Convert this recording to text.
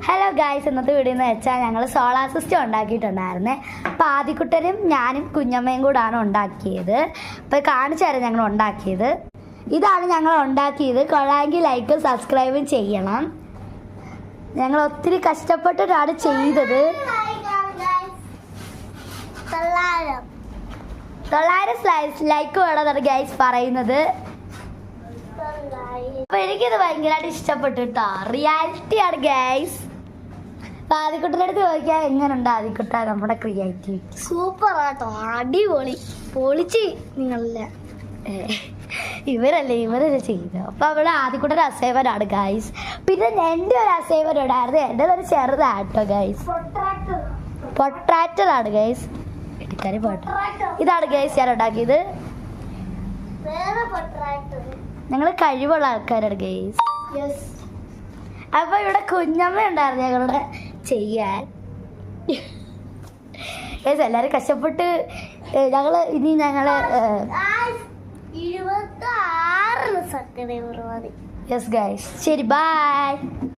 Hello guys, ഇന്നത്തെ video എന്ന് വെച്ചാൽ ഞങ്ങൾ സോളാർ സിസ്റ്റം ഉണ്ടാക്കിയിട്ടുണ്ടായിരുന്നേ. അപ്പോൾ ആദിക്കുട്ടനും ഞാനും കുഞ്ഞമ്മയും കൂടാണ് ഉണ്ടാക്കിയത്. അപ്പോൾ കാണിച്ചു തരാം ഞങ്ങൾ ഉണ്ടാക്കിയത്. ഇതാണ് ഞങ്ങൾ ഉണ്ടാക്കിയത്. കൊള്ളാമെങ്കിൽ ലൈക്കും സബ്സ്ക്രൈബും ചെയ്യണം. ഞങ്ങൾ ഒത്തിരി കഷ്ടപ്പെട്ടിട്ടാണ് ചെയ്തത്. 900 ലൈക്ക് വേണമെന്നാണ് ഗൈസ് പറയുന്നത്. അപ്പൊ എനിക്കിത് ഭയങ്കരമായിട്ട് ഇഷ്ടപ്പെട്ടു കേട്ടോ. റിയാലിറ്റിയാണ് ഗൈസ്. ആദിക്കുട്ടൻ്റെ അടുത്ത് ചോദിക്കാൻ എങ്ങനെയുണ്ട് ആദിക്കുട്ട നമ്മുടെ ക്രിയേറ്റിവിറ്റി? സൂപ്പർ ആട്ടോ, അടിപൊളി, പൊളിച്ച് നിങ്ങളല്ല ഇവരല്ലേ ചെയ്തത്. അപ്പൊ അവിടെ ആദിക്കുട്ടൻ്റെ അസേവനാണ് ഗൈസ്. പിന്നെ എൻ്റെ ഒരു അസേവൻ ഉണ്ടായിരുന്നു. എൻ്റെ ഒരു ചെറുതാട്ടോ ഗൈസ്. പൊട്രാക്ടറാണ് ഗൈസ്. ഇതാണ് ഗൈസ് ഞാൻ ഉണ്ടാക്കിയത്. ഞങ്ങൾ കഴിവുള്ള ആൾക്കാരാണ് ഗൈസ്. അപ്പൊ ഇവിടെ കുഞ്ഞമ്മ ഉണ്ടായിരുന്നു ഞങ്ങളുടെ ചെയ്യാൻ. ഗൈസ് എല്ലാരും കഷ്ടപ്പെട്ട് ഞങ്ങള് 26 സബ്സ്ക്രൈബർ മതി. യെസ് ഗൈസ്, ശരി, ബൈ.